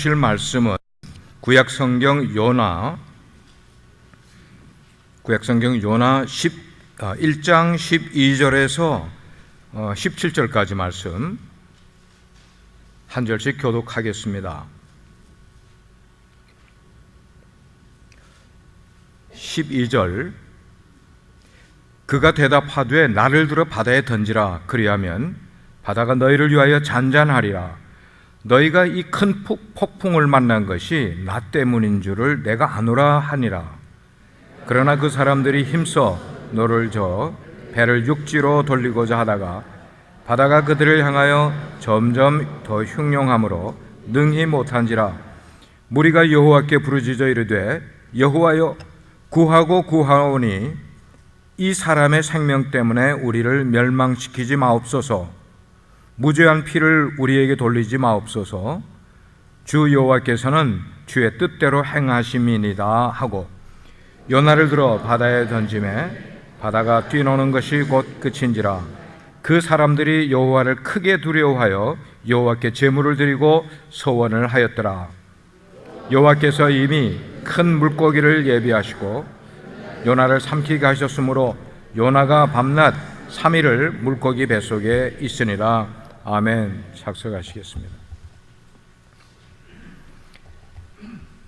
주실 말씀은 구약성경 요나 1장 12절에서 17절까지 말씀 한 절씩 교독하겠습니다. 12절 그가 대답하되 나를 들어 바다에 던지라. 그리하면 바다가 너희를 위하여 잔잔하리라. 너희가 이 큰 폭풍을 만난 것이 나 때문인 줄을 내가 아노라 하니라. 그러나 그 사람들이 힘써 노를 저 배를 육지로 돌리고자 하다가 바다가 그들을 향하여 점점 더 흉용함으로 능히 못한지라. 무리가 여호와께 부르짖어 이르되 여호와여 구하고 구하오니 이 사람의 생명 때문에 우리를 멸망시키지 마옵소서. 무죄한 피를 우리에게 돌리지 마옵소서. 주 여호와께서는 주의 뜻대로 행하심이니이다 하고 요나를 들어 바다에 던지매 바다가 뛰노는 것이 곧 그친지라. 그 사람들이 여호와를 크게 두려워하여 여호와께 제물을 드리고 서원을 하였더라. 여호와께서 이미 큰 물고기를 예비하시고 요나를 삼키게 하셨으므로 요나가 밤낮 3일을 물고기 뱃속에 있으니라. 아멘. 작성하시겠습니다.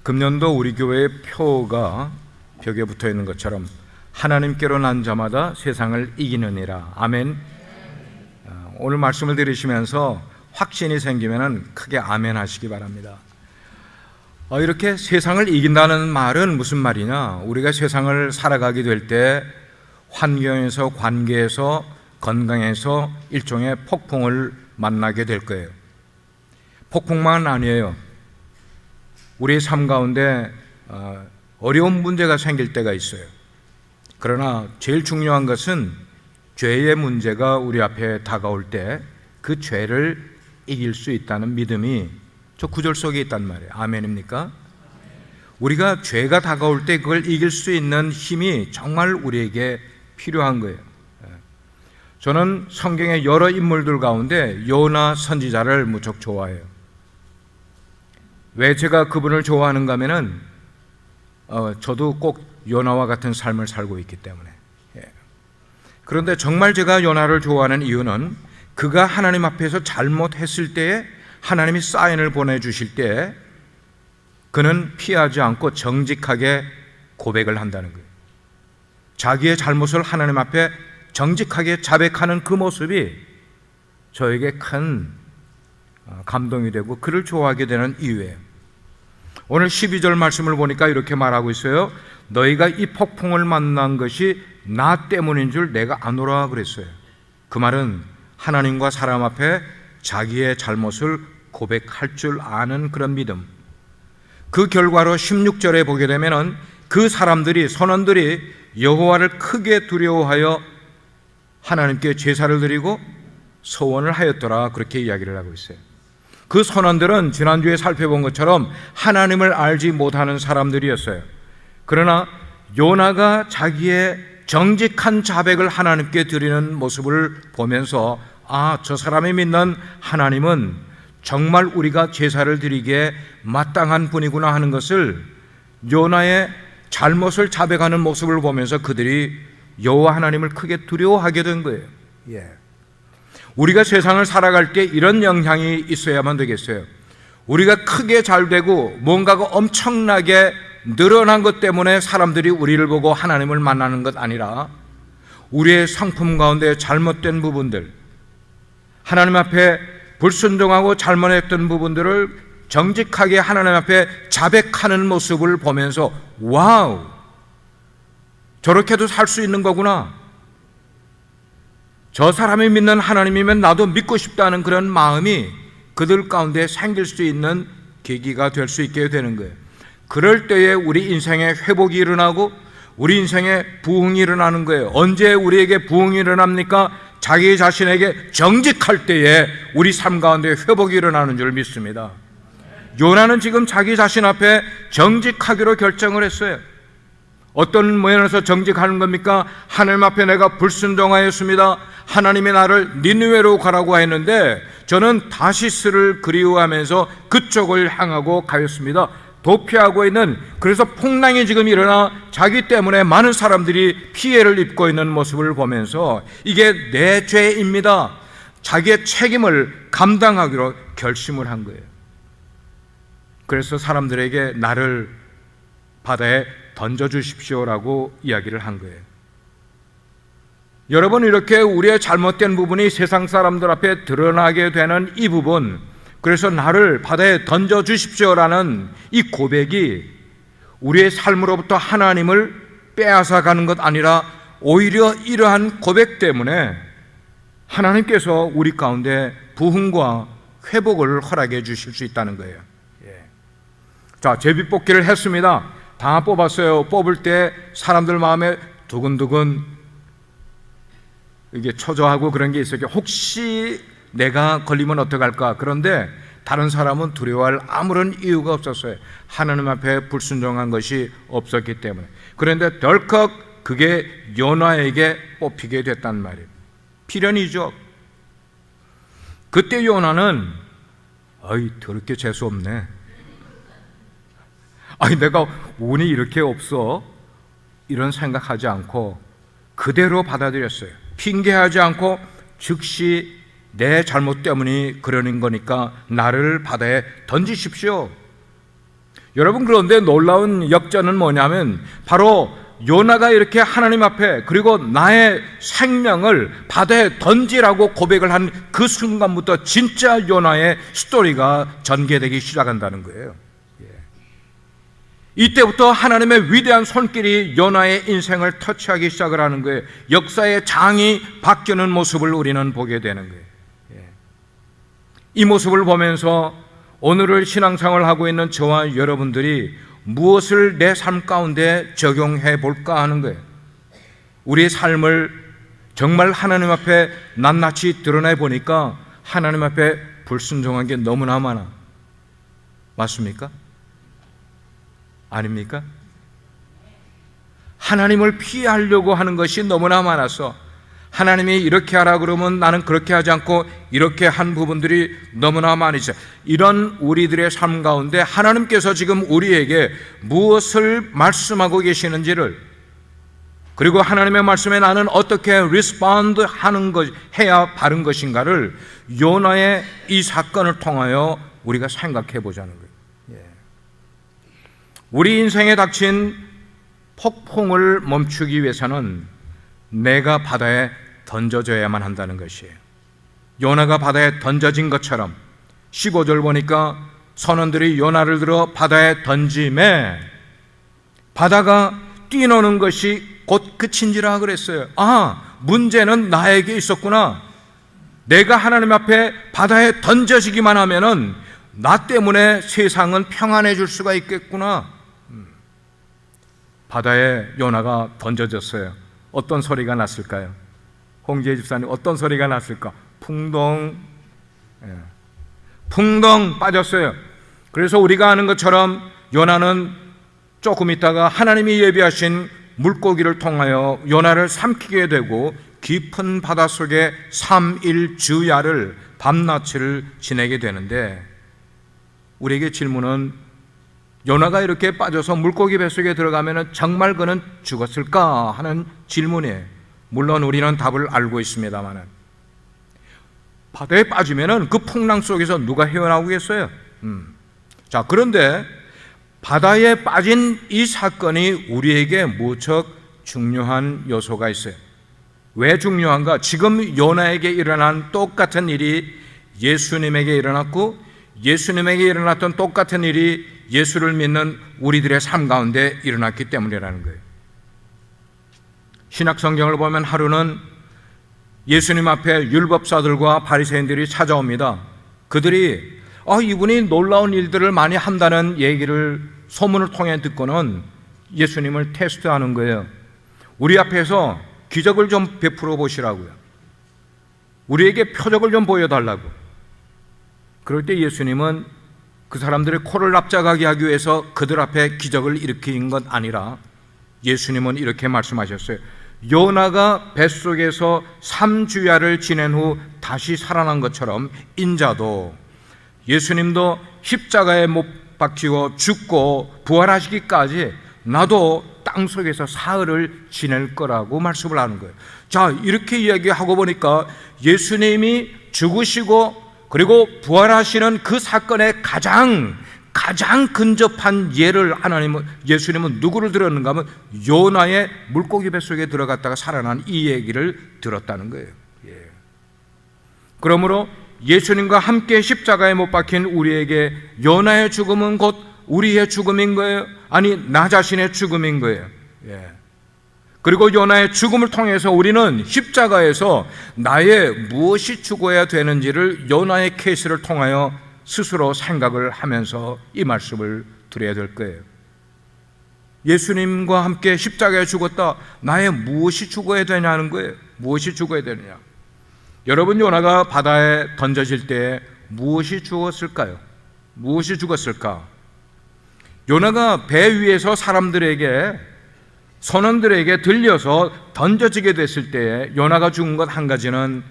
금년도 우리 교회의 표가 벽에 붙어 있는 것처럼 하나님께로 난 자마다 세상을 이기느니라. 아멘. 오늘 말씀을 들으시면서 확신이 생기면 크게 아멘 하시기 바랍니다. 이렇게 세상을 이긴다는 말은 무슨 말이냐? 우리가 세상을 살아가게 될 때 환경에서, 관계에서, 건강에서 일종의 폭풍을 만나게 될 거예요. 폭풍만 아니에요. 우리의 삶 가운데 어려운 문제가 생길 때가 있어요. 그러나 제일 중요한 것은 죄의 문제가 우리 앞에 다가올 때 그 죄를 이길 수 있다는 믿음이 저 구절 속에 있단 말이에요. 아멘입니까? 우리가 죄가 다가올 때 그걸 이길 수 있는 힘이 정말 우리에게 필요한 거예요. 저는 성경의 여러 인물들 가운데 요나 선지자를 무척 좋아해요. 왜 제가 그분을 좋아하는가 하면은 저도 꼭 요나와 같은 삶을 살고 있기 때문에. 그런데 정말 제가 요나를 좋아하는 이유는 그가 하나님 앞에서 잘못했을 때에 하나님이 사인을 보내주실 때 그는 피하지 않고 정직하게 고백을 한다는 거예요. 자기의 잘못을 하나님 앞에 정직하게 자백하는 그 모습이 저에게 큰 감동이 되고 그를 좋아하게 되는 이유예요. 오늘 12절 말씀을 보니까 이렇게 말하고 있어요. 너희가 이 폭풍을 만난 것이 나 때문인 줄 내가 아노라 그랬어요. 그 말은 하나님과 사람 앞에 자기의 잘못을 고백할 줄 아는 그런 믿음. 그 결과로 16절에 보게 되면은 그 사람들이, 선원들이 여호와를 크게 두려워하여 하나님께 제사를 드리고 서원을 하였더라. 그렇게 이야기를 하고 있어요. 그 선원들은 지난주에 살펴본 것처럼 하나님을 알지 못하는 사람들이었어요. 그러나 요나가 자기의 정직한 자백을 하나님께 드리는 모습을 보면서 저 사람이 믿는 하나님은 정말 우리가 제사를 드리기에 마땅한 분이구나 하는 것을 요나의 잘못을 자백하는 모습을 보면서 그들이 여호와 하나님을 크게 두려워하게 된 거예요. 우리가 세상을 살아갈 때 이런 영향이 있어야만 되겠어요. 우리가 크게 잘 되고 뭔가가 엄청나게 늘어난 것 때문에 사람들이 우리를 보고 하나님을 만나는 것 아니라 우리의 성품 가운데 잘못된 부분들, 하나님 앞에 불순종하고 잘못했던 부분들을 정직하게 하나님 앞에 자백하는 모습을 보면서 와우, 저렇게도 살 수 있는 거구나, 저 사람이 믿는 하나님이면 나도 믿고 싶다는 그런 마음이 그들 가운데 생길 수 있는 계기가 될 수 있게 되는 거예요. 그럴 때에 우리 인생에 회복이 일어나고 우리 인생에 부흥이 일어나는 거예요. 언제 우리에게 부흥이 일어납니까? 자기 자신에게 정직할 때에 우리 삶 가운데 회복이 일어나는 줄 믿습니다. 요나는 지금 자기 자신 앞에 정직하기로 결정을 했어요. 어떤 면에서 정직하는 겁니까? 하나님 앞에 내가 불순종하였습니다. 하나님이 나를 니느웨로 가라고 했는데 저는 다시스를 그리워하면서 그쪽을 향하고 가였습니다. 도피하고 있는, 그래서 풍랑이 지금 일어나 자기 때문에 많은 사람들이 피해를 입고 있는 모습을 보면서 이게 내 죄입니다. 자기의 책임을 감당하기로 결심을 한 거예요. 그래서 사람들에게 나를 바다에 던져주십시오라고 이야기를 한 거예요. 여러분, 이렇게 우리의 잘못된 부분이 세상 사람들 앞에 드러나게 되는 이 부분, 그래서 나를 바다에 던져주십시오라는 이 고백이 우리의 삶으로부터 하나님을 빼앗아 가는 것 아니라 오히려 이러한 고백 때문에 하나님께서 우리 가운데 부흥과 회복을 허락해 주실 수 있다는 거예요. 자, 제비뽑기를 했습니다. 다 뽑았어요. 뽑을 때 사람들 마음에 두근두근 이게 초조하고 그런 게 있어요. 혹시 내가 걸리면 어떡할까? 그런데 다른 사람은 두려워할 아무런 이유가 없었어요. 하나님 앞에 불순종한 것이 없었기 때문에. 그런데 덜컥 그게 요나에게 뽑히게 됐단 말이에요. 필연이죠. 그때 요나는 더럽게 재수없네. 내가 운이 이렇게 없어? 이런 생각하지 않고 그대로 받아들였어요. 핑계하지 않고 즉시 내 잘못 때문에 그러는 거니까 나를 바다에 던지십시오. 여러분, 그런데 놀라운 역전은 뭐냐면 바로 요나가 이렇게 하나님 앞에, 그리고 나의 생명을 바다에 던지라고 고백을 한 그 순간부터 진짜 요나의 스토리가 전개되기 시작한다는 거예요. 이때부터 하나님의 위대한 손길이 요나의 인생을 터치하기 시작을 하는 거예요. 역사의 장이 바뀌는 모습을 우리는 보게 되는 거예요. 이 모습을 보면서 오늘을 신앙생활을 하고 있는 저와 여러분들이 무엇을 내 삶 가운데 적용해 볼까 하는 거예요. 우리의 삶을 정말 하나님 앞에 낱낱이 드러내 보니까 하나님 앞에 불순종한 게 너무나 많아. 맞습니까? 아닙니까? 하나님을 피하려고 하는 것이 너무나 많아서 하나님이 이렇게 하라 그러면 나는 그렇게 하지 않고 이렇게 한 부분들이 너무나 많이 있어요. 이런 우리들의 삶 가운데 하나님께서 지금 우리에게 무엇을 말씀하고 계시는지를, 그리고 하나님의 말씀에 나는 어떻게 리스폰드 하는 것, 해야 바른 것인가를 요나의 이 사건을 통하여 우리가 생각해 보자는 거예요. 우리 인생에 닥친 폭풍을 멈추기 위해서는 내가 바다에 던져져야만 한다는 것이에요. 요나가 바다에 던져진 것처럼 15절 보니까 선원들이 요나를 들어 바다에 던짐에 바다가 뛰노는 것이 곧 그친지라 그랬어요. 문제는 나에게 있었구나. 내가 하나님 앞에 바다에 던져지기만 하면은 나 때문에 세상은 평안해질 수가 있겠구나. 바다에 요나가 던져졌어요. 어떤 소리가 났을까요? 홍지혜 집사님, 어떤 소리가 났을까? 풍덩 빠졌어요. 그래서 우리가 아는 것처럼 요나는 조금 있다가 하나님이 예비하신 물고기를 통하여 요나를 삼키게 되고 깊은 바닷속에 3일 주야를 밤낮을 지내게 되는데, 우리에게 질문은 요나가 이렇게 빠져서 물고기 뱃속에 들어가면 정말 그는 죽었을까 하는 질문이에요. 물론 우리는 답을 알고 있습니다만 바다에 빠지면 그 풍랑 속에서 누가 헤어나오겠어요? 자, 그런데 바다에 빠진 이 사건이 우리에게 무척 중요한 요소가 있어요. 왜 중요한가? 지금 요나에게 일어난 똑같은 일이 예수님에게 일어났고, 예수님에게 일어났던 똑같은 일이 예수를 믿는 우리들의 삶 가운데 일어났기 때문이라는 거예요. 신약 성경을 보면 하루는 예수님 앞에 율법사들과 바리새인들이 찾아옵니다. 그들이 이분이 놀라운 일들을 많이 한다는 얘기를 소문을 통해 듣고는 예수님을 테스트하는 거예요. 우리 앞에서 기적을 좀 베풀어 보시라고요. 우리에게 표적을 좀 보여달라고. 그럴 때 예수님은 그 사람들의 코를 납작하게 하기 위해서 그들 앞에 기적을 일으킨 것 아니라 예수님은 이렇게 말씀하셨어요. 요나가 뱃속에서 3주야를 지낸 후 다시 살아난 것처럼 인자도, 예수님도 십자가에 못 박히고 죽고 부활하시기까지 나도 땅속에서 사흘을 지낼 거라고 말씀을 하는 거예요. 자, 이렇게 이야기하고 보니까 예수님이 죽으시고 그리고 부활하시는 그 사건의 가장 근접한 예를 예수님은 누구를 들었는가 하면 요나의 물고기 뱃속에 들어갔다가 살아난 이 얘기를 들었다는 거예요. 그러므로 예수님과 함께 십자가에 못 박힌 우리에게 요나의 죽음은 곧 우리의 죽음인 거예요. 아니, 나 자신의 죽음인 거예요. 그리고 요나의 죽음을 통해서 우리는 십자가에서 나의 무엇이 죽어야 되는지를 요나의 케이스를 통하여 스스로 생각을 하면서 이 말씀을 드려야 될 거예요. 예수님과 함께 십자가에 죽었다. 나의 무엇이 죽어야 되냐는 거예요. 무엇이 죽어야 되느냐. 여러분, 요나가 바다에 던져질 때 무엇이 죽었을까요? 무엇이 죽었을까? 요나가 배 위에서 선원들에게 들려서 던져지게 됐을 때 요나가 죽은 것 한 가지는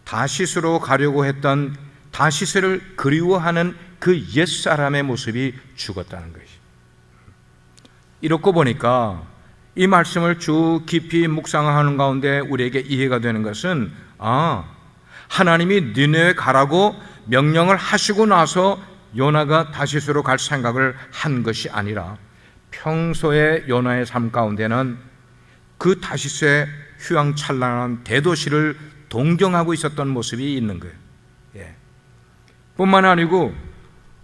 다시스로 가려고 했던, 다시스를 그리워하는 그 옛사람의 모습이 죽었다는 것이. 이렇고 보니까 이 말씀을 쭉 깊이 묵상하는 가운데 우리에게 이해가 되는 것은, 하나님이 니네에 가라고 명령을 하시고 나서 요나가 다시스로 갈 생각을 한 것이 아니라 평소에 요나의 삶 가운데는 그 다시스의 휘황찬란한 대도시를 동경하고 있었던 모습이 있는 거예요. 뿐만 아니고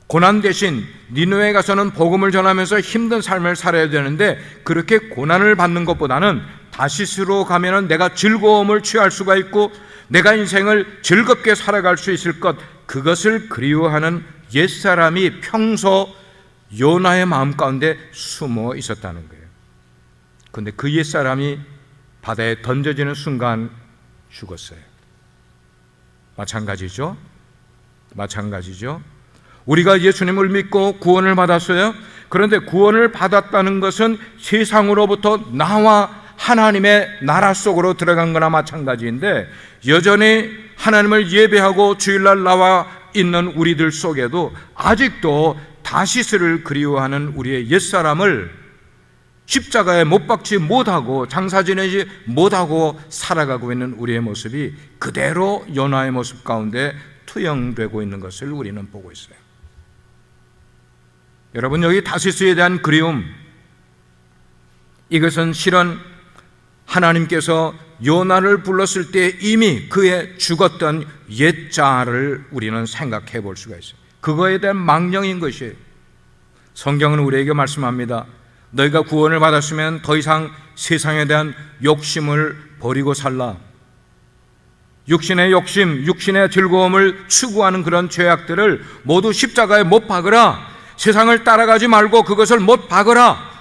고난 대신 니느웨에 가서는 복음을 전하면서 힘든 삶을 살아야 되는데, 그렇게 고난을 받는 것보다는 다시스로 가면은 내가 즐거움을 취할 수가 있고 내가 인생을 즐겁게 살아갈 수 있을 것, 그것을 그리워하는 옛사람이 평소 요나의 마음 가운데 숨어 있었다는 거예요. 그런데 그 옛사람이 바다에 던져지는 순간 죽었어요. 마찬가지죠. 우리가 예수님을 믿고 구원을 받았어요. 그런데 구원을 받았다는 것은 세상으로부터 나와 하나님의 나라 속으로 들어간 거나 마찬가지인데, 여전히 하나님을 예배하고 주일날 나와 있는 우리들 속에도 아직도 다시스를 그리워하는 우리의 옛사람을 십자가에 못 박지 못하고 장사 지내지 못하고 살아가고 있는 우리의 모습이 그대로 요나의 모습 가운데 투영되고 있는 것을 우리는 보고 있어요. 여러분, 여기 다시스에 대한 그리움, 이것은 실은 하나님께서 요나를 불렀을 때 이미 그의 죽었던 옛자를 우리는 생각해 볼 수가 있어요. 그거에 대한 망령인 것이에요. 성경은 우리에게 말씀합니다. 너희가 구원을 받았으면 더 이상 세상에 대한 욕심을 버리고 살라. 육신의 욕심, 육신의 즐거움을 추구하는 그런 죄악들을 모두 십자가에 못 박으라. 세상을 따라가지 말고 그것을 못 박으라.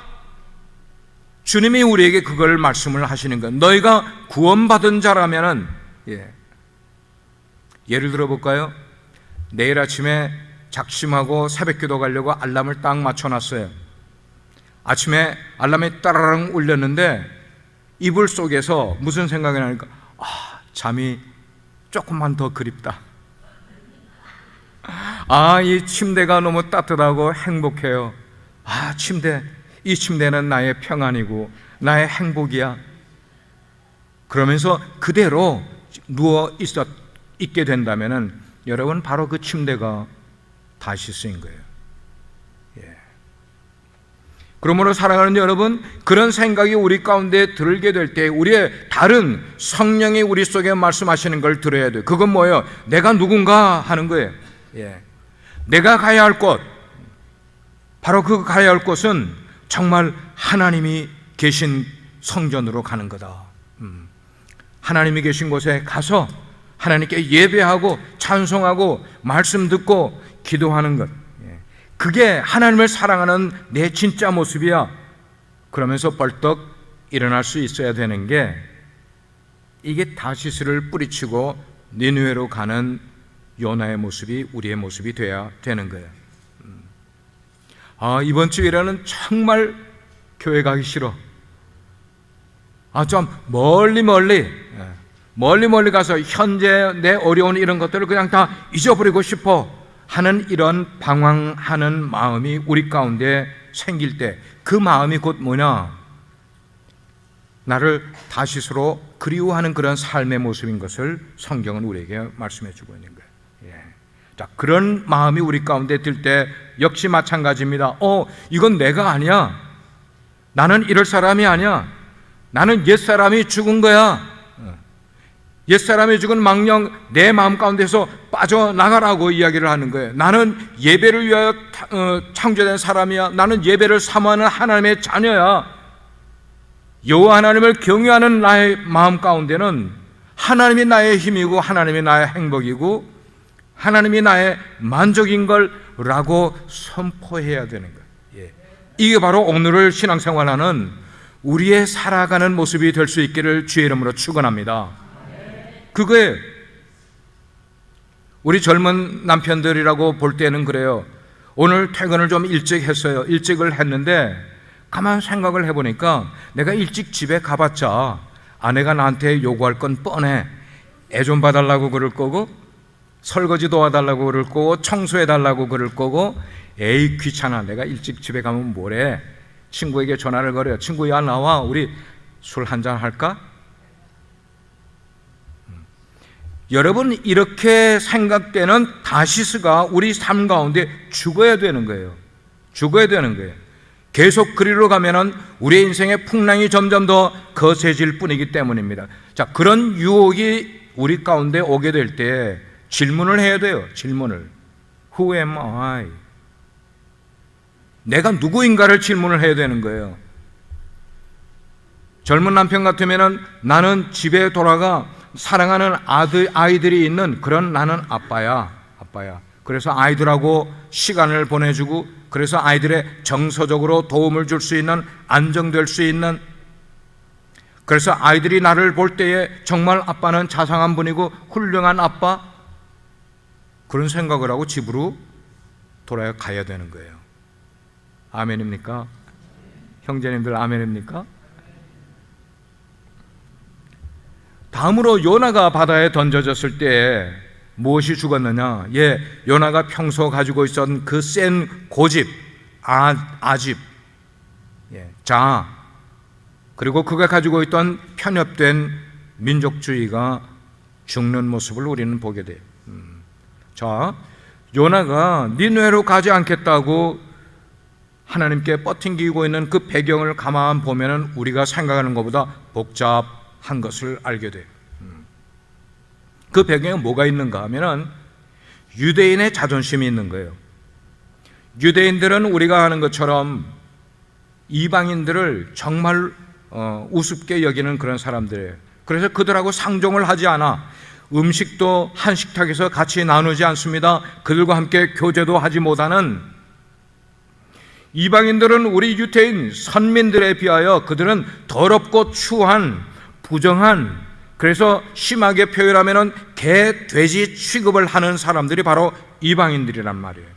주님이 우리에게 그걸 말씀을 하시는 것. 너희가 구원받은 자라면은, 예를 들어 볼까요? 내일 아침에 작심하고 새벽기도 가려고 알람을 딱 맞춰놨어요. 아침에 알람이 따라랑 울렸는데 이불 속에서 무슨 생각이 나니까, 잠이 조금만 더 그립다. 이 침대가 너무 따뜻하고 행복해요. 이 침대는 나의 평안이고 나의 행복이야. 그러면서 그대로 누워 있게 된다면은 여러분, 바로 그 침대가 다시스인 거예요. 그러므로 사랑하는 여러분, 그런 생각이 우리 가운데 들게 될 때 우리의 다른 성령이 우리 속에 말씀하시는 걸 들어야 돼요. 그건 뭐예요? 내가 누군가 하는 거예요. 내가 가야 할 곳, 바로 그 가야 할 곳은 정말 하나님이 계신 성전으로 가는 거다. 하나님이 계신 곳에 가서 하나님께 예배하고 찬송하고 말씀 듣고 기도하는 것, 그게 하나님을 사랑하는 내 진짜 모습이야. 그러면서 벌떡 일어날 수 있어야 되는 게, 이게 다시스를 뿌리치고 니느웨로 가는 요나의 모습이 우리의 모습이 돼야 되는 거예요. 이번 주일에는 정말 교회 가기 싫어. 좀 멀리 가서 현재 내 어려운 이런 것들을 그냥 다 잊어버리고 싶어 하는 이런 방황하는 마음이 우리 가운데 생길 때, 그 마음이 곧 뭐냐? 나를 다시스로 그리워하는 그런 삶의 모습인 것을 성경은 우리에게 말씀해 주고 있는 거예요. 자, 그런 마음이 우리 가운데 들 때 역시 마찬가지입니다. 이건 내가 아니야. 나는 이럴 사람이 아니야. 나는 옛사람이 죽은 거야. 옛사람이 죽은 망령 내 마음 가운데서 빠져나가라고 이야기를 하는 거예요. 나는 예배를 위하여 창조된 사람이야. 나는 예배를 사모하는 하나님의 자녀야. 여호와 하나님을 경외하는 나의 마음 가운데는 하나님이 나의 힘이고 하나님이 나의 행복이고 하나님이 나의 만족인 걸라고 선포해야 되는 거예요. 이게 바로 오늘을 신앙생활하는 우리의 살아가는 모습이 될 수 있기를 주의 이름으로 축원합니다. 그거에 우리 젊은 남편들이라고 볼 때는 그래요. 오늘 퇴근을 좀 일찍 했어요. 일찍을 했는데 가만 생각을 해보니까 내가 일찍 집에 가봤자 아내가 나한테 요구할 건 뻔해. 애 좀 봐달라고 그럴 거고, 설거지 도와달라고 그럴 거고, 청소해달라고 그럴 거고, 에이 귀찮아. 내가 일찍 집에 가면 뭐래. 친구에게 전화를 걸어요. 친구야 나와. 우리 술 한잔 할까? 여러분, 이렇게 생각되는 다시스가 우리 삶 가운데 죽어야 되는 거예요. 죽어야 되는 거예요. 계속 그리로 가면은 우리의 인생의 풍랑이 점점 더 거세질 뿐이기 때문입니다. 자, 그런 유혹이 우리 가운데 오게 될 때 질문을 해야 돼요. 질문을. Who am I? 내가 누구인가를 질문을 해야 되는 거예요. 젊은 남편 같으면은 나는 집에 돌아가 사랑하는 아이들이 있는 그런 나는 아빠야. 그래서 아이들하고 시간을 보내주고, 그래서 아이들의 정서적으로 도움을 줄 수 있는, 안정될 수 있는, 그래서 아이들이 나를 볼 때에 정말 아빠는 자상한 분이고 훌륭한 아빠, 그런 생각을 하고 집으로 돌아가야 되는 거예요. 아멘입니까? 형제님들 아멘입니까? 다음으로 요나가 바다에 던져졌을 때 무엇이 죽었느냐? 요나가 평소 가지고 있었던 그 센 고집, 아집, 자아, 그리고 그가 가지고 있던 편협된 민족주의가 죽는 모습을 우리는 보게 돼요. 자, 요나가 니느웨로 가지 않겠다고 하나님께 뻗팅기고 있는 그 배경을 가만 보면은 우리가 생각하는 것보다 복잡한 것을 알게 돼요. 그 배경에 뭐가 있는가 하면은 유대인의 자존심이 있는 거예요. 유대인들은 우리가 아는 것처럼 이방인들을 정말 우습게 여기는 그런 사람들이에요. 그래서 그들하고 상종을 하지 않아. 음식도 한 식탁에서 같이 나누지 않습니다. 그들과 함께 교제도 하지 못하는, 이방인들은 우리 유대인 선민들에 비하여 그들은 더럽고 추한, 부정한, 그래서 심하게 표현하면 개, 돼지 취급을 하는 사람들이 바로 이방인들이란 말이에요.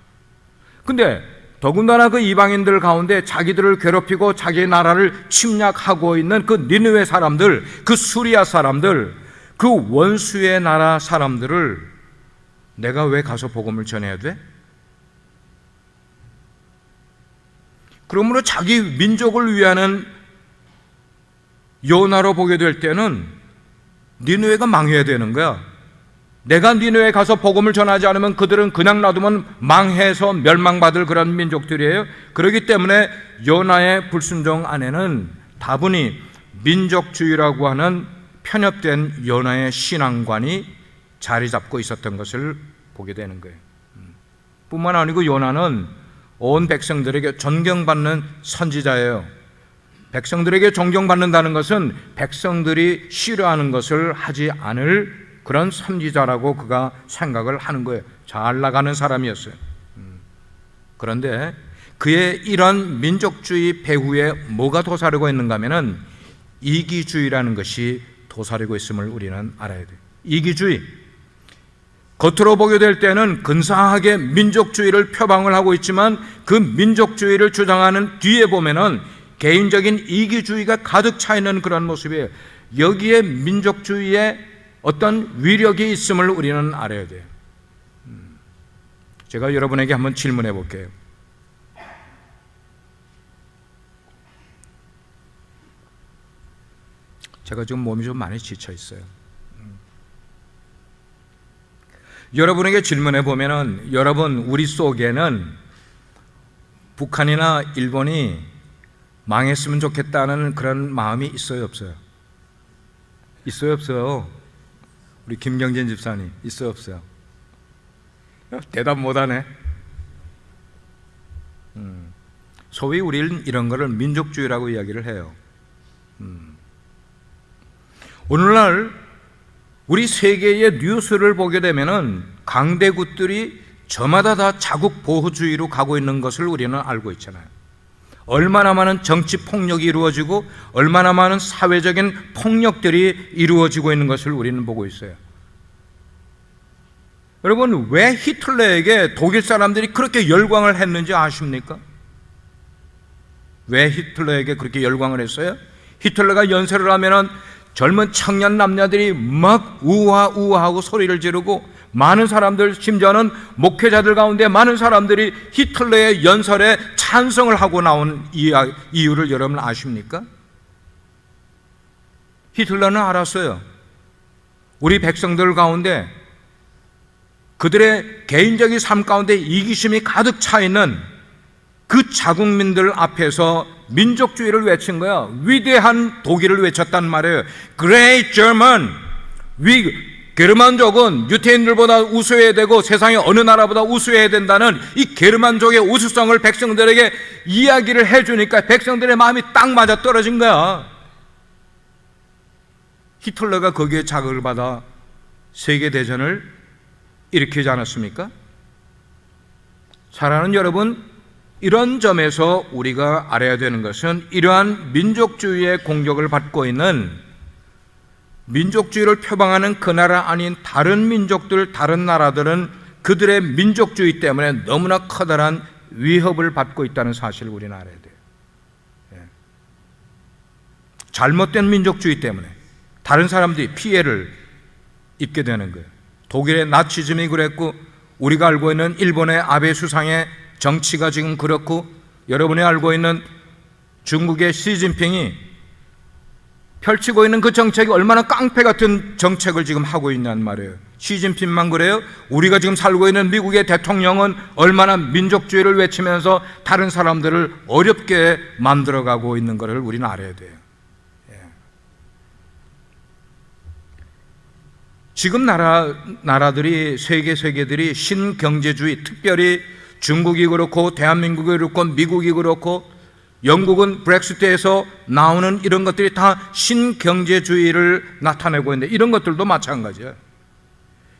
근데 더군다나 그 이방인들 가운데 자기들을 괴롭히고 자기 나라를 침략하고 있는 그 니느웨 사람들, 그 수리아 사람들, 그 원수의 나라 사람들을 내가 왜 가서 복음을 전해야 돼? 그러므로 자기 민족을 위하는 요나로 보게 될 때는 니느웨가 망해야 되는 거야. 내가 니느웨에 가서 복음을 전하지 않으면 그들은 그냥 놔두면 망해서 멸망받을 그런 민족들이에요. 그렇기 때문에 요나의 불순종 안에는 다분히 민족주의라고 하는 편협된 요나의 신앙관이 자리 잡고 있었던 것을 보게 되는 거예요. 뿐만 아니고 요나는 온 백성들에게 존경받는 선지자예요. 백성들에게 존경받는다는 것은 백성들이 싫어하는 것을 하지 않을 그런 선지자라고 그가 생각을 하는 거예요. 잘 나가는 사람이었어요. 그런데 그의 이런 민족주의 배후에 뭐가 도사리고 있는가 하면은 이기주의라는 것이 도사리고 있음을 우리는 알아야 돼요. 이기주의. 겉으로 보게 될 때는 근사하게 민족주의를 표방을 하고 있지만 그 민족주의를 주장하는 뒤에 보면은 개인적인 이기주의가 가득 차 있는 그런 모습이에요. 여기에 민족주의의 어떤 위력이 있음을 우리는 알아야 돼요. 제가 여러분에게 한번 질문해 볼게요. 제가 지금 몸이 좀 많이 지쳐 있어요. 여러분에게 질문해 보면은, 여러분, 우리 속에는 북한이나 일본이 망했으면 좋겠다는 그런 마음이 있어요, 없어요? 있어요, 없어요? 우리 김경진 집사님, 있어요, 없어요? 대답 못하네. 소위 우리는 이런 거를 민족주의라고 이야기를 해요. 오늘날 우리 세계의 뉴스를 보게 되면은 강대국들이 저마다 다 자국 보호주의로 가고 있는 것을 우리는 알고 있잖아요. 얼마나 많은 정치 폭력이 이루어지고 얼마나 많은 사회적인 폭력들이 이루어지고 있는 것을 우리는 보고 있어요. 여러분, 왜 히틀러에게 독일 사람들이 그렇게 열광을 했는지 아십니까? 왜 히틀러에게 그렇게 열광을 했어요? 히틀러가 연설을 하면은 젊은 청년 남녀들이 막 우하우하하고 소리를 지르고, 많은 사람들, 심지어는 목회자들 가운데 많은 사람들이 히틀러의 연설에 찬성을 하고 나온 이유를 여러분 아십니까? 히틀러는 알았어요. 우리 백성들 가운데 그들의 개인적인 삶 가운데 이기심이 가득 차 있는 그 자국민들 앞에서 민족주의를 외친 거야. 위대한 독일을 외쳤단 말이에요. Great German. 게르만족은 유태인들보다 우수해야 되고 세상의 어느 나라보다 우수해야 된다는 이 게르만족의 우수성을 백성들에게 이야기를 해주니까 백성들의 마음이 딱 맞아 떨어진 거야. 히틀러가 거기에 자극을 받아 세계대전을 일으키지 않았습니까? 사랑하는 여러분, 이런 점에서 우리가 알아야 되는 것은 이러한 민족주의의 공격을 받고 있는, 민족주의를 표방하는 그 나라 아닌 다른 민족들, 다른 나라들은 그들의 민족주의 때문에 너무나 커다란 위협을 받고 있다는 사실을 우리는 알아야 돼요. 잘못된 민족주의 때문에 다른 사람들이 피해를 입게 되는 거예요. 독일의 나치즘이 그랬고, 우리가 알고 있는 일본의 아베 수상의 정치가 지금 그렇고, 여러분이 알고 있는 중국의 시진핑이 펼치고 있는 그 정책이 얼마나 깡패 같은 정책을 지금 하고 있단 말이에요. 시진핑만 그래요? 우리가 지금 살고 있는 미국의 대통령은 얼마나 민족주의를 외치면서 다른 사람들을 어렵게 만들어가고 있는 것을 우리는 알아야 돼요. 지금 나라들이, 세계들이 신경제주의, 특별히 중국이 그렇고 대한민국이 그렇고 미국이 그렇고 영국은 브렉시트에서 나오는 이런 것들이 다 신경제주의를 나타내고 있는데, 이런 것들도 마찬가지예요.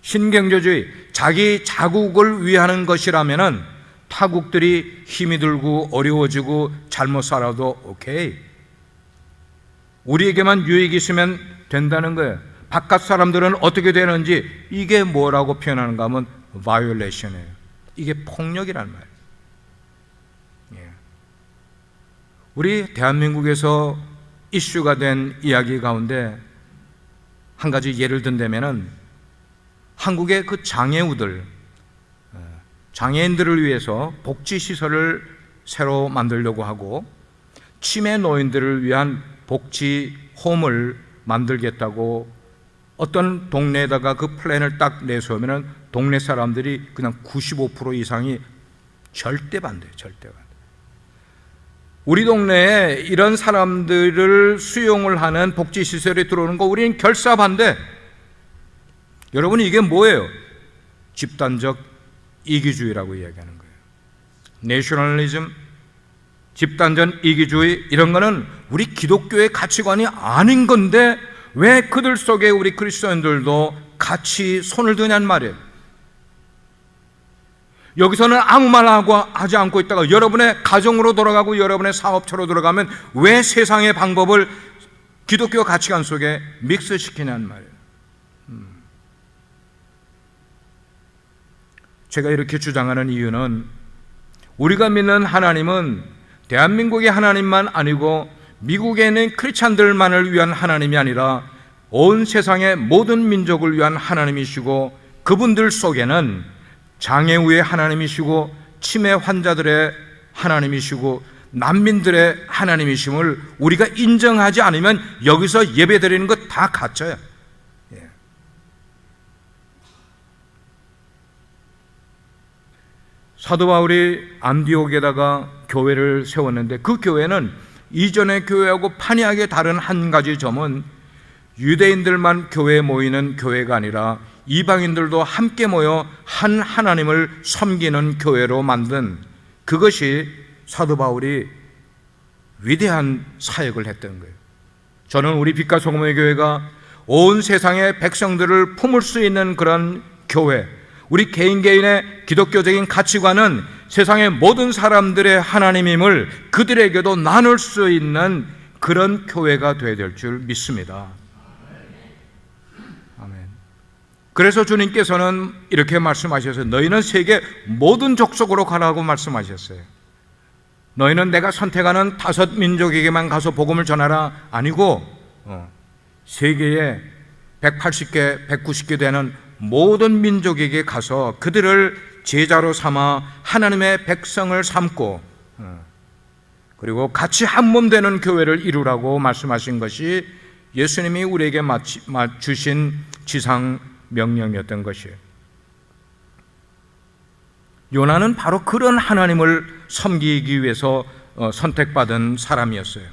신경제주의, 자기 자국을 위하는 것이라면은 타국들이 힘이 들고 어려워지고 잘못 살아도 오케이, 우리에게만 유익이 있으면 된다는 거예요. 바깥 사람들은 어떻게 되는지, 이게 뭐라고 표현하는가 하면 violation이에요. 이게 폭력이란 말이에요. 우리 대한민국에서 이슈가 된 이야기 가운데 한 가지 예를 든다면은, 한국의 그 장애인들을 위해서 복지시설을 새로 만들려고 하고, 치매 노인들을 위한 복지홈을 만들겠다고 어떤 동네에다가 그 플랜을 딱 내세우면 동네 사람들이 그냥 95% 이상이 절대 반대해요. 절대 반대. 우리 동네에 이런 사람들을 수용을 하는 복지시설에 들어오는 거 우리는 결사반대. 여러분, 이게 뭐예요? 집단적 이기주의라고 이야기하는 거예요. 내셔널리즘, 집단적 이기주의, 이런 거는 우리 기독교의 가치관이 아닌 건데 왜 그들 속에 우리 그리스도인들도 같이 손을 드냐는 말이에요. 여기서는 아무 말 하지 않고 있다가 여러분의 가정으로 돌아가고 여러분의 사업처로 들어가면 왜 세상의 방법을 기독교 가치관 속에 믹스시키냐는 말이에요. 제가 이렇게 주장하는 이유는, 우리가 믿는 하나님은 대한민국의 하나님만 아니고 미국에 있는 크리스찬들만을 위한 하나님이 아니라 온 세상의 모든 민족을 위한 하나님이시고, 그분들 속에는 장애우의 하나님이시고 치매 환자들의 하나님이시고 난민들의 하나님이심을 우리가 인정하지 않으면 여기서 예배드리는 것 다 가짜야. 사도 바울이 안디옥에다가 교회를 세웠는데, 그 교회는 이전의 교회하고 판이하게 다른 한 가지 점은 유대인들만 교회에 모이는 교회가 아니라 이방인들도 함께 모여 한 하나님을 섬기는 교회로 만든, 그것이 사도 바울이 위대한 사역을 했던 거예요. 저는 우리 빛과 소금의 교회가 온 세상의 백성들을 품을 수 있는 그런 교회, 우리 개인의 기독교적인 가치관은 세상의 모든 사람들의 하나님임을 그들에게도 나눌 수 있는 그런 교회가 되어야 될 줄 믿습니다. 아멘. 그래서 주님께서는 이렇게 말씀하셨어요. 너희는 세계 모든 족속으로 가라고 말씀하셨어요. 너희는 내가 선택하는 5 민족에게만 가서 복음을 전하라 아니고, 세계에 180개, 190개 되는 모든 민족에게 가서 그들을 제자로 삼아 하나님의 백성을 삼고, 그리고 같이 한 몸 되는 교회를 이루라고 말씀하신 것이 예수님이 우리에게 주신 지상 명령이었던 것이에요. 요나는 바로 그런 하나님을 섬기기 위해서 선택받은 사람이었어요.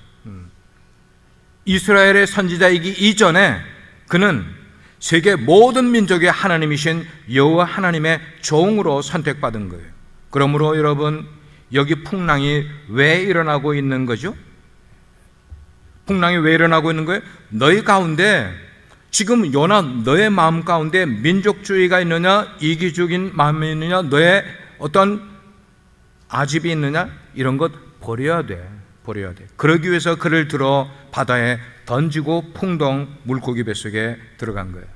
이스라엘의 선지자이기 이전에 그는 세계 모든 민족의 하나님이신 여호와 하나님의 종으로 선택받은 거예요. 그러므로 여러분, 여기 풍랑이 왜 일어나고 있는 거죠? 풍랑이 왜 일어나고 있는 거예요? 너희 가운데 지금 요나, 너의 마음 가운데 민족주의가 있느냐, 이기적인 마음이 있느냐, 너의 어떤 아집이 있느냐, 이런 것 버려야 돼. 그러기 위해서 그를 들어 바다에 던지고 풍덩 물고기 뱃속에 들어간 거예요.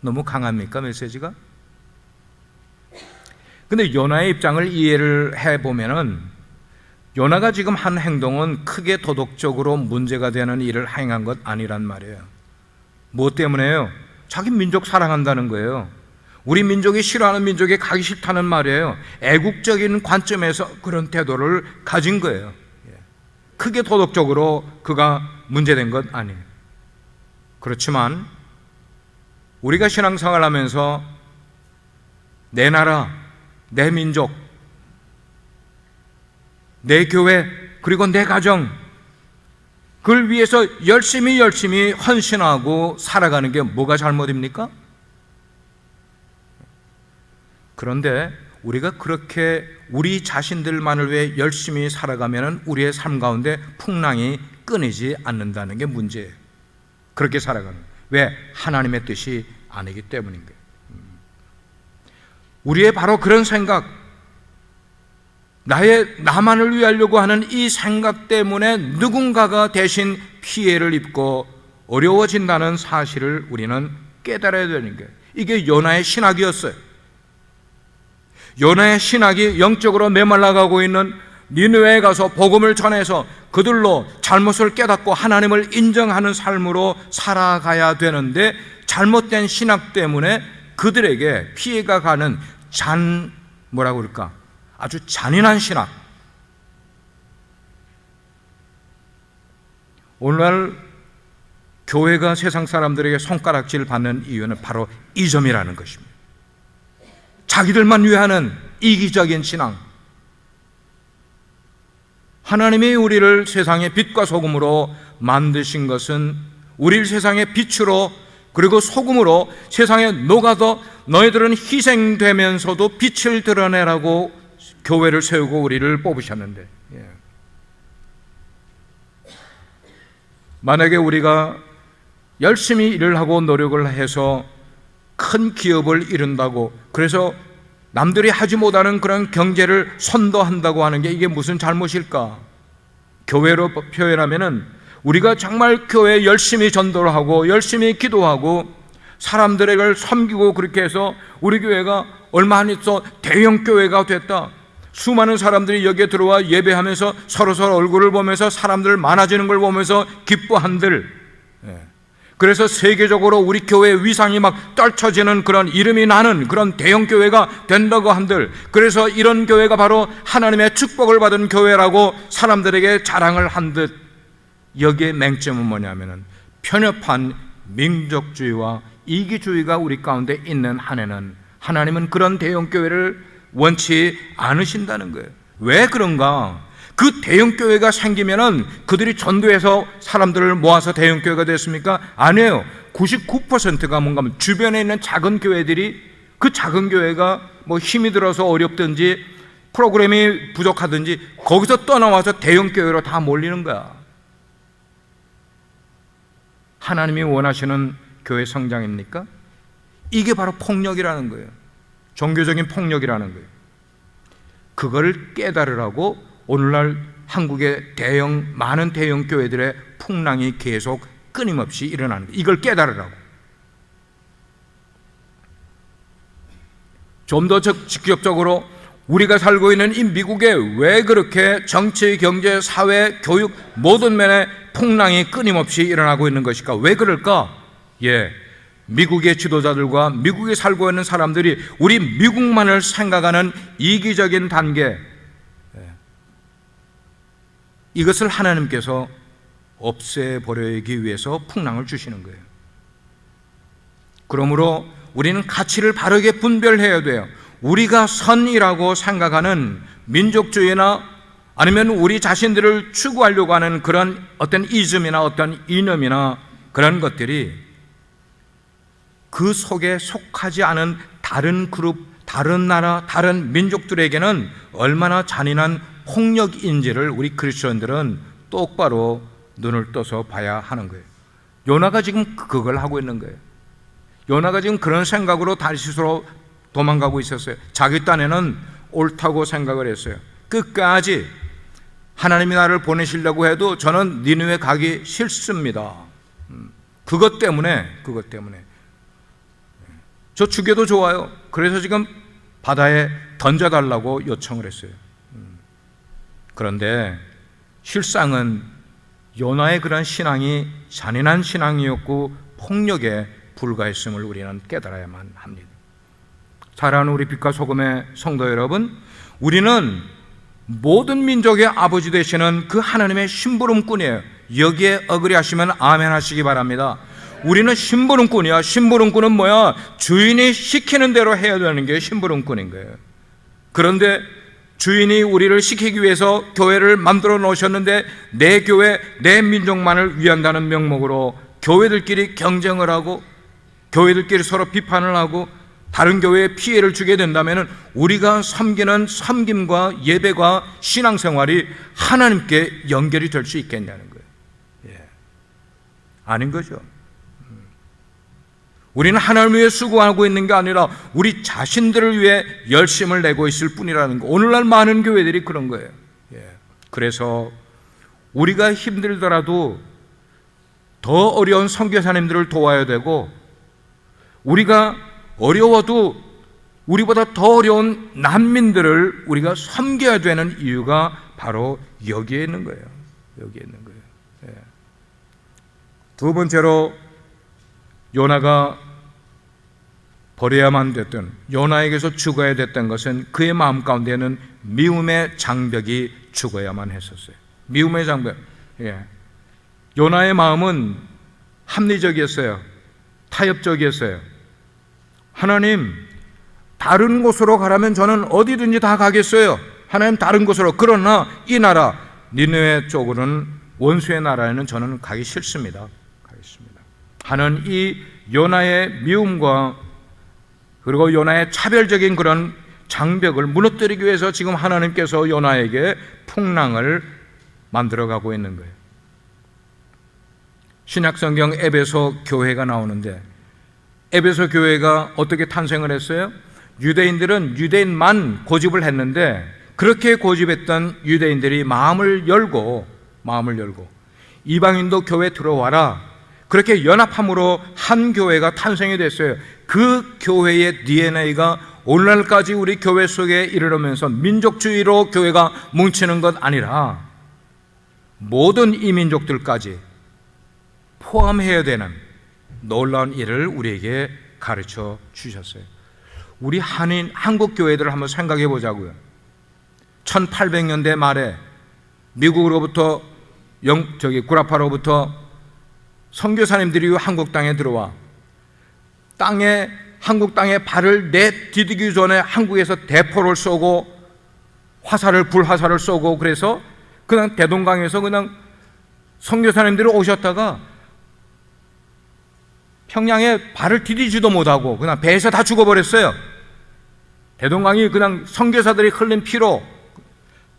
너무 강합니까, 메시지가? 근데 요나의 입장을 이해를 해보면은, 요나가 지금 한 행동은 크게 도덕적으로 문제가 되는 일을 행한 것 아니란 말이에요. 무엇 때문에요? 자기 민족 사랑한다는 거예요. 우리 민족이 싫어하는 민족에 가기 싫다는 말이에요. 애국적인 관점에서 그런 태도를 가진 거예요. 크게 도덕적으로 그가 문제된 것 아니에요. 그렇지만 우리가 신앙생활을 하면서 내 나라, 내 민족, 내 교회, 그리고 내 가정, 그걸 위해서 열심히 헌신하고 살아가는 게 뭐가 잘못입니까? 그런데 우리가 그렇게 우리 자신들만을 위해 열심히 살아가면 우리의 삶 가운데 풍랑이 끊이지 않는다는 게 문제예요. 그렇게 살아가는 거예요. 왜? 하나님의 뜻이 아니기 때문인 거예요. 우리의 바로 그런 생각, 나만을 위하려고 하는 이 생각 때문에 누군가가 대신 피해를 입고 어려워진다는 사실을 우리는 깨달아야 되는 거예요. 이게 요나의 신학이었어요. 요나의 신학이 영적으로 메말라가고 있는 니느웨에 가서 복음을 전해서 그들로 잘못을 깨닫고 하나님을 인정하는 삶으로 살아가야 되는데, 잘못된 신학 때문에 그들에게 피해가 가는 아주 잔인한 신학. 오늘날 교회가 세상 사람들에게 손가락질 받는 이유는 바로 이 점이라는 것입니다. 자기들만 위하는 이기적인 신앙. 하나님이 우리를 세상의 빛과 소금으로 만드신 것은 우리를 세상의 빛으로, 그리고 소금으로 세상에 녹아서 너희들은 희생되면서도 빛을 드러내라고 교회를 세우고 우리를 뽑으셨는데, 만약에 우리가 열심히 일을 하고 노력을 해서 큰 기업을 이룬다고, 그래서 남들이 하지 못하는 그런 경제를 선도한다고 하는 게 이게 무슨 잘못일까? 교회로 표현하면은 우리가 정말 교회에 열심히 전도를 하고 열심히 기도하고 사람들에게 섬기고, 그렇게 해서 우리 교회가 얼마 안 있어 대형 교회가 됐다. 수많은 사람들이 여기에 들어와 예배하면서 서로서로 얼굴을 보면서 사람들 많아지는 걸 보면서 기뻐한들, 그래서 세계적으로 우리 교회의 위상이 막 떨쳐지는 그런 이름이 나는 그런 대형 교회가 된다고 한들, 그래서 이런 교회가 바로 하나님의 축복을 받은 교회라고 사람들에게 자랑을 한 듯, 여기에 맹점은 뭐냐면은 편협한 민족주의와 이기주의가 우리 가운데 있는 한에는 하나님은 그런 대형 교회를 원치 않으신다는 거예요. 왜 그런가? 그 대형 교회가 생기면은 그들이 전도해서 사람들을 모아서 대형 교회가 됐습니까? 아니에요. 99%가 뭔가 하면 주변에 있는 작은 교회들이, 그 작은 교회가 뭐 힘이 들어서 어렵든지 프로그램이 부족하든지 거기서 떠나와서 대형 교회로 다 몰리는 거야. 하나님이 원하시는 교회 성장입니까? 이게 바로 폭력이라는 거예요. 종교적인 폭력이라는 거예요. 그걸 깨달으라고 오늘날 한국의 많은 대형 교회들의 풍랑이 계속 끊임없이 일어나는 거예요. 이걸 깨달으라고. 좀 더 직접적으로 우리가 살고 있는 이 미국에 왜 그렇게 정치, 경제, 사회, 교육 모든 면에 풍랑이 끊임없이 일어나고 있는 것일까? 왜 그럴까? 미국의 지도자들과 미국에 살고 있는 사람들이 우리 미국만을 생각하는 이기적인 단계, 이것을 하나님께서 없애버리기 위해서 풍랑을 주시는 거예요. 그러므로 우리는 가치를 바르게 분별해야 돼요. 우리가 선이라고 생각하는 민족주의나 아니면 우리 자신들을 추구하려고 하는 그런 어떤 이즘이나 어떤 이념이나 그런 것들이 그 속에 속하지 않은 다른 그룹, 다른 나라, 다른 민족들에게는 얼마나 잔인한 폭력인지를 우리 그리스도인들은 똑바로 눈을 떠서 봐야 하는 거예요. 요나가 지금 그걸 하고 있는 거예요. 요나가 지금 그런 생각으로 다시스로 도망가고 있었어요. 자기 딴에는 옳다고 생각을 했어요. 끝까지 하나님이 나를 보내시려고 해도 저는 니느웨 가기 싫습니다. 그것 때문에 저 죽여도 좋아요. 그래서 지금 바다에 던져달라고 요청을 했어요. 그런데 실상은 요나의 그런 신앙이 잔인한 신앙이었고 폭력에 불과했음을 우리는 깨달아야만 합니다. 사랑하는 우리 빛과 소금의 성도 여러분, 우리는 모든 민족의 아버지 되시는 그 하나님의 심부름꾼이에요. 여기에 어그리하시면 아멘 하시기 바랍니다. 우리는 심부름꾼이야. 심부름꾼은 뭐야? 주인이 시키는 대로 해야 되는 게 심부름꾼인 거예요. 그런데 주인이 우리를 시키기 위해서 교회를 만들어 놓으셨는데 내 교회, 내 민족만을 위한다는 명목으로 교회들끼리 경쟁을 하고 교회들끼리 서로 비판을 하고 다른 교회에 피해를 주게 된다면 우리가 섬기는 섬김과 예배가 신앙생활이 하나님께 연결이 될 수 있겠냐는 거예요. 아닌 거죠. 우리는 하나님을 위해 수고하고 있는 게 아니라 우리 자신들을 위해 열심을 내고 있을 뿐이라는 거. 오늘날 많은 교회들이 그런 거예요. 그래서 우리가 힘들더라도 더 어려운 선교사님들을 도와야 되고, 우리가 어려워도 우리보다 더 어려운 난민들을 우리가 섬겨야 되는 이유가 바로 여기에 있는 거예요. 여기에 있는 거예요. 두 번째로 요나가 버려야만 됐던, 요나에게서 죽어야 됐던 것은 그의 마음 가운데는 미움의 장벽이 죽어야만 했었어요. 미움의 장벽. 요나의 마음은 합리적이었어요. 타협적이었어요. 하나님, 다른 곳으로 가라면 저는 어디든지 다 가겠어요. 하나님, 다른 곳으로. 그러나 이 나라 니느웨 쪽으로는, 원수의 나라에는 저는 가기 싫습니다. 가겠습니다. 하는 이 요나의 미움과 그리고 요나의 차별적인 그런 장벽을 무너뜨리기 위해서 지금 하나님께서 요나에게 풍랑을 만들어가고 있는 거예요. 신약성경 에베소 교회가 나오는데, 에베소 교회가 어떻게 탄생을 했어요? 유대인들은 유대인만 고집을 했는데, 그렇게 고집했던 유대인들이 마음을 열고 이방인도 교회 들어와라, 그렇게 연합함으로 한 교회가 탄생이 됐어요. 그 교회의 DNA가 오늘날까지 우리 교회 속에 이르르면서 민족주의로 교회가 뭉치는 것 아니라 모든 이민족들까지 포함해야 되는 놀라운 일을 우리에게 가르쳐 주셨어요. 우리 한국 교회들을 한번 생각해 보자고요. 1800년대 말에 미국으로부터 구라파로부터 선교사님들이 한국 땅에 들어와 한국 땅에 발을 내디디기 전에 한국에서 대포를 쏘고 불화살을 쏘고, 그래서 그냥 대동강에서 그냥 선교사님들이 오셨다가 평양에 발을 디디지도 못하고 그냥 배에서 다 죽어버렸어요. 대동강이 그냥 선교사들이 흘린 피로,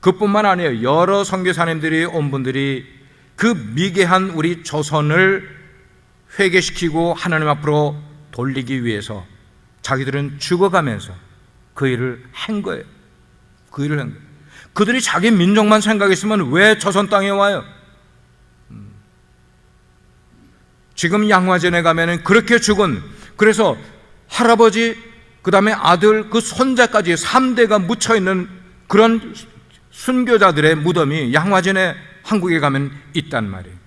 그뿐만 아니에요. 여러 선교사님들이 온 분들이 그 미개한 우리 조선을 회개시키고 하나님 앞으로 돌리기 위해서 자기들은 죽어가면서 그 일을 한 거예요. 그들이 자기 민족만 생각했으면 왜 조선 땅에 와요? 지금 양화전에 가면은 그렇게 죽은, 그래서 할아버지, 그 다음에 아들, 그 손자까지 3대가 묻혀있는 그런 순교자들의 무덤이 양화전에 한국에 가면 있단 말이에요.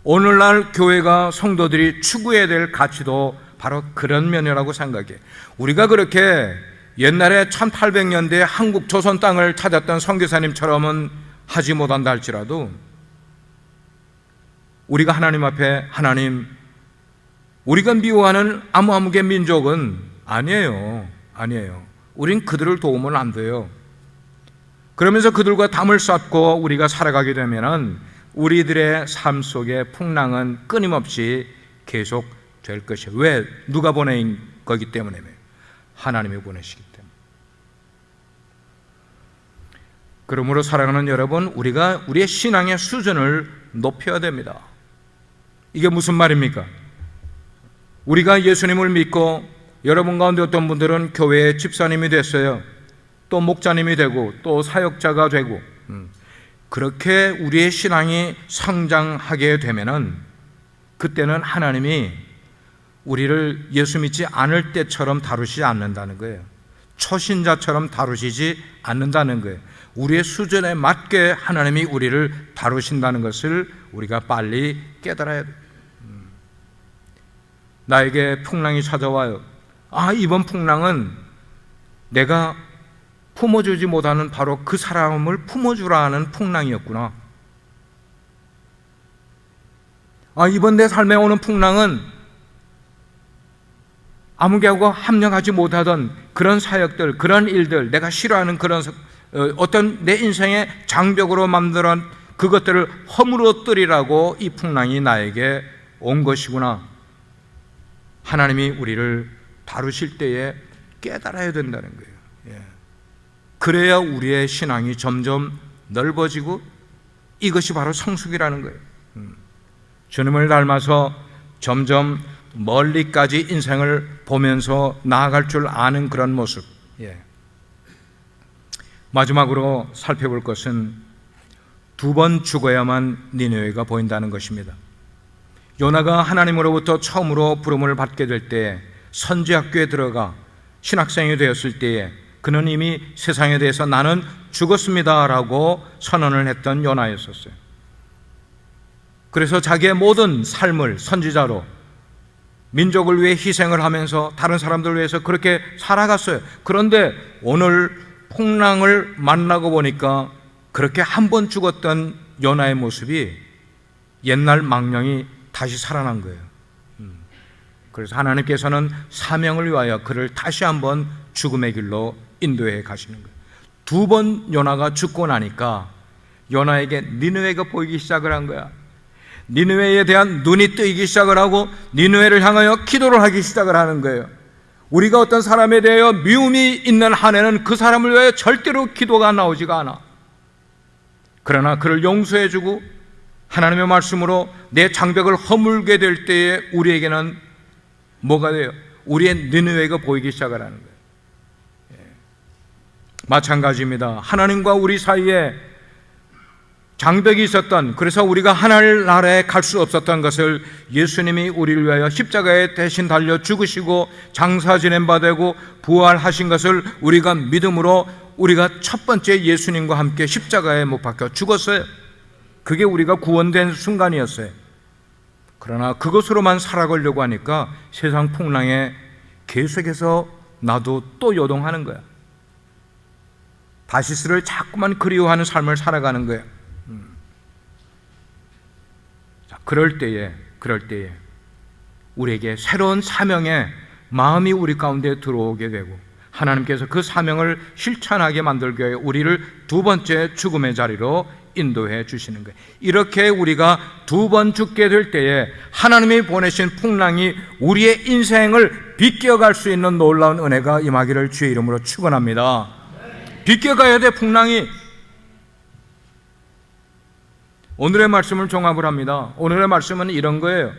오늘날 교회가 성도들이 추구해야 될 가치도 바로 그런 면이라고 생각해요. 우리가 그렇게 옛날에 1800년대 한국 조선 땅을 찾았던 선교사님처럼은 하지 못한다 할지라도 우리가 하나님 앞에, 하나님, 우리가 미워하는 아무개 민족은 아니에요. 우린 그들을 도우면 안 돼요. 그러면서 그들과 담을 쌓고 우리가 살아가게 되면은 우리들의 삶 속에 풍랑은 끊임없이 계속 될 것이에요. 왜? 누가 보낸 거기 때문에, 하나님이 보내시기 때문에. 그러므로 사랑하는 여러분, 우리가 우리의 신앙의 수준을 높여야 됩니다. 이게 무슨 말입니까? 우리가 예수님을 믿고, 여러분 가운데 어떤 분들은 교회의 집사님이 됐어요. 또 목자님이 되고 또 사역자가 되고, 그렇게 우리의 신앙이 성장하게 되면은 그때는 하나님이 우리를 예수 믿지 않을 때처럼 다루시지 않는다는 거예요. 초신자처럼 다루시지 않는다는 거예요. 우리의 수준에 맞게 하나님이 우리를 다루신다는 것을 우리가 빨리 깨달아야 돼요. 나에게 풍랑이 찾아와요. 이번 풍랑은 내가 품어주지 못하는 바로 그 사람을 품어주라 하는 풍랑이었구나. 이번 내 삶에 오는 풍랑은 아무개하고 합력하지 못하던 그런 사역들, 그런 일들, 내가 싫어하는 그런 어떤 내 인생의 장벽으로 만들어 그것들을 허물어뜨리라고 이 풍랑이 나에게 온 것이구나. 하나님이 우리를 다루실 때에 깨달아야 된다는 거예요. 그래야 우리의 신앙이 점점 넓어지고, 이것이 바로 성숙이라는 거예요. 주님을 닮아서 점점 멀리까지 인생을 보면서 나아갈 줄 아는 그런 모습. 마지막으로 살펴볼 것은 2번 죽어야만 니느웨가 보인다는 것입니다. 요나가 하나님으로부터 처음으로 부름을 받게 될 때, 선지학교에 들어가 신학생이 되었을 때에 그는 이미 세상에 대해서 나는 죽었습니다 라고 선언을 했던 요나였었어요. 그래서 자기의 모든 삶을 선지자로 민족을 위해 희생을 하면서 다른 사람들을 위해서 그렇게 살아갔어요. 그런데 오늘 풍랑을 만나고 보니까 그렇게 한 번 죽었던 요나의 모습이 옛날 망령이 다시 살아난 거예요. 그래서 하나님께서는 사명을 위하여 그를 다시 한번 죽음의 길로 인도해 가시는 거예요. 2번 요나가 죽고 나니까 요나에게 니느웨가 보이기 시작을 한 거야. 니느웨에 대한 눈이 뜨이기 시작을 하고 니느웨를 향하여 기도를 하기 시작을 하는 거예요. 우리가 어떤 사람에 대하여 미움이 있는 한에는 그 사람을 위하여 절대로 기도가 나오지가 않아. 그러나 그를 용서해주고 하나님의 말씀으로 내 장벽을 허물게 될 때에 우리에게는 뭐가 돼요? 우리의 니느웨가 보이기 시작을 하는 거예요. 마찬가지입니다. 하나님과 우리 사이에 장벽이 있었던, 그래서 우리가 하나님 나라에 갈 수 없었던 것을 예수님이 우리를 위하여 십자가에 대신 달려 죽으시고 장사 지낸 바 되고 부활하신 것을 우리가 믿음으로 우리가 첫 번째 예수님과 함께 십자가에 못 박혀 죽었어요. 그게 우리가 구원된 순간이었어요. 그러나 그것으로만 살아가려고 하니까 세상 풍랑에 계속해서 나도 또 요동하는 거야. 다시스를 자꾸만 그리워하는 삶을 살아가는 거예요. 그럴 때에 우리에게 새로운 사명의 마음이 우리 가운데 들어오게 되고 하나님께서 그 사명을 실천하게 만들기 위해 우리를 두 번째 죽음의 자리로 인도해 주시는 거예요. 이렇게 우리가 두 번 죽게 될 때에 하나님이 보내신 풍랑이 우리의 인생을 비껴갈 수 있는 놀라운 은혜가 임하기를 주의 이름으로 축원합니다. 비껴가야 돼, 풍랑이. 오늘의 말씀을 종합을 합니다. 오늘의 말씀은 이런 거예요.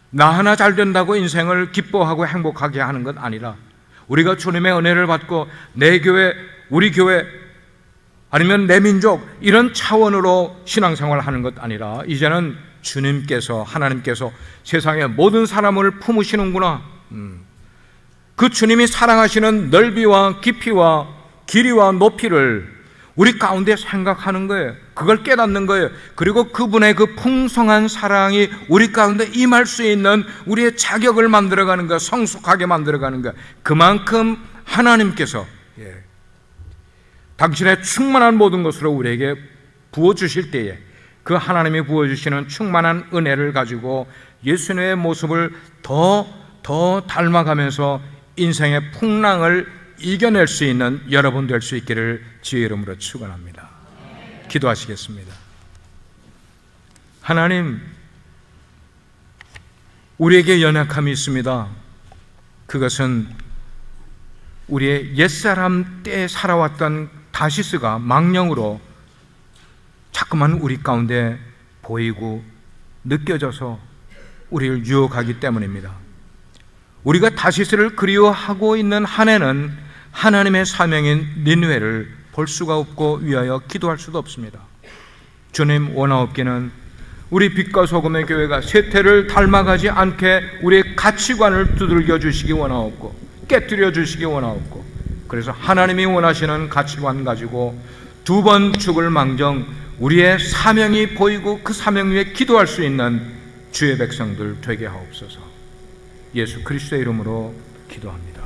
나 하나 잘 된다고 인생을 기뻐하고 행복하게 하는 것 아니라 우리가 주님의 은혜를 받고 내 교회, 우리 교회, 아니면 내 민족, 이런 차원으로 신앙생활을 하는 것 아니라 이제는 주님께서, 하나님께서 세상의 모든 사람을 품으시는구나. 그 주님이 사랑하시는 넓이와 깊이와 길이와 높이를 우리 가운데 생각하는 거예요. 그걸 깨닫는 거예요. 그리고 그분의 그 풍성한 사랑이 우리 가운데 임할 수 있는 우리의 자격을 만들어가는 거예요. 성숙하게 만들어가는 거예요. 그만큼 하나님께서 당신의 충만한 모든 것으로 우리에게 부어주실 때에 그 하나님이 부어주시는 충만한 은혜를 가지고 예수님의 모습을 더 닮아가면서 인생의 풍랑을 이겨낼 수 있는 여러분 될 수 있기를 주의 이름으로 축원합니다. 기도하시겠습니다. 하나님, 우리에게 연약함이 있습니다. 그것은 우리의 옛사람 때 살아왔던 다시스가 망령으로 자꾸만 우리 가운데 보이고 느껴져서 우리를 유혹하기 때문입니다. 우리가 다시스를 그리워하고 있는 한 해는 하나님의 사명인 니느웨를 볼 수가 없고 위하여 기도할 수도 없습니다. 주님, 원하옵기는 우리 빛과 소금의 교회가 세태를 닮아가지 않게 우리의 가치관을 두들겨 주시기 원하옵고 깨뜨려 주시기 원하옵고, 그래서 하나님이 원하시는 가치관 가지고 두 번 죽을 망정 우리의 사명이 보이고 그 사명 위에 기도할 수 있는 주의 백성들 되게 하옵소서. 예수 그리스도의 이름으로 기도합니다.